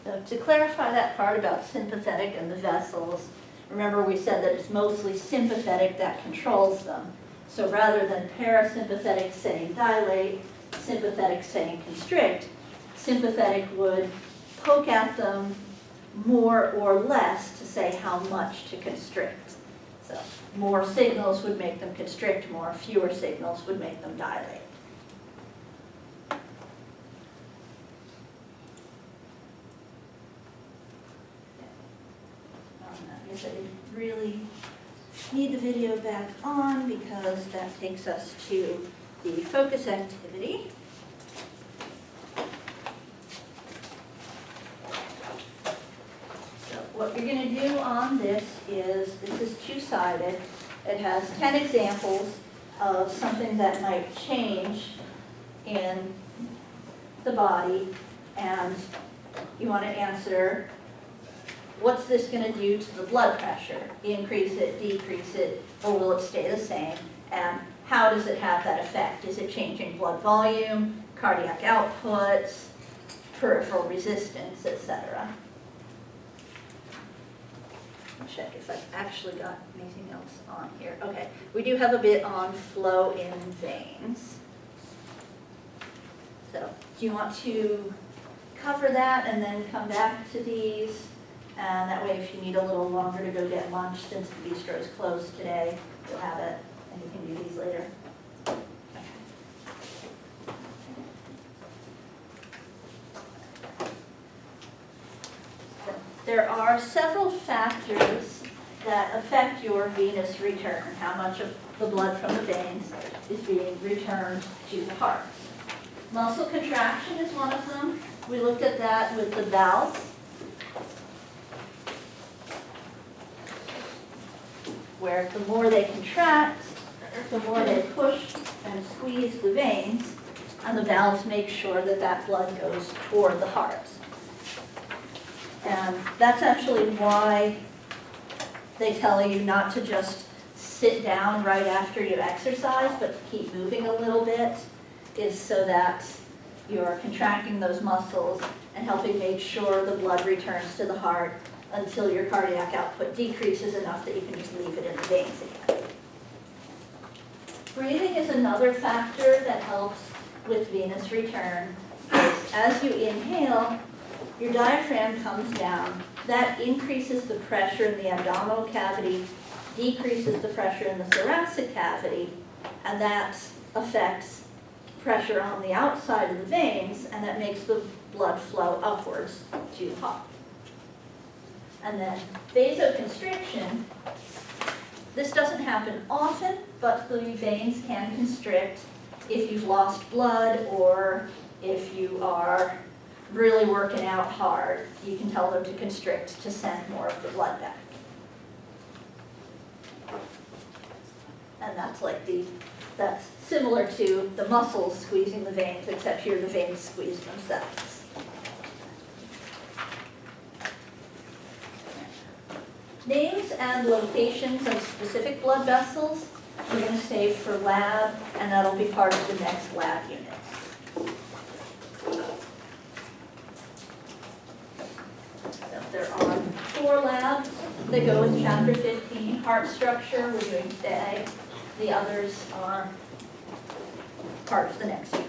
So to clarify that part about sympathetic and the vessels, remember we said that it's mostly sympathetic that controls them. So rather than parasympathetic saying dilate, sympathetic saying constrict, sympathetic would poke at them more or less to say how much to constrict. So more signals would make them constrict more, fewer signals would make them dilate. I guess I didn't really need the video back on because that takes us to the focus activity. So what you're going to do on this is two-sided. It has 10 examples of something that might change in the body, and you want to answer, what's this going to do to the blood pressure? Increase it, decrease it, or will it stay the same? And how does it have that effect? Is it changing blood volume, cardiac outputs, peripheral resistance, etc.? Check if I've actually got anything else on here. Okay, we do have a bit on flow in veins. So do you want to cover that and then come back to these? And that way, if you need a little longer to go get lunch, since the bistro is closed today, you'll have it, and you can do these later. Okay. So, there are several factors that affect your venous return, how much of the blood from the veins is being returned to the heart. Muscle contraction is one of them. We looked at that with the valves, where the more they contract, the more they push and squeeze the veins, and the valves make sure that that blood goes toward the heart. And that's actually why they tell you not to just sit down right after you exercise, but to keep moving a little bit, is so that you're contracting those muscles and helping make sure the blood returns to the heart until your cardiac output decreases enough that you can just leave it in the veins again. Breathing is another factor that helps with venous return. As you inhale, your diaphragm comes down. That increases the pressure in the abdominal cavity, decreases the pressure in the thoracic cavity, and that affects pressure on the outside of the veins, and that makes the blood flow upwards to the heart. And then vasoconstriction, this doesn't happen often, but the veins can constrict if you've lost blood or if you are really working out hard. You can tell them to constrict to send more of the blood back. And that's similar to the muscles squeezing the veins, except here the veins squeeze themselves. Names and locations of specific blood vessels we're going to save for lab, and that'll be part of the next lab unit. So there are 4 labs that go with chapter 15. Heart structure we're doing today. The others are part of the next unit.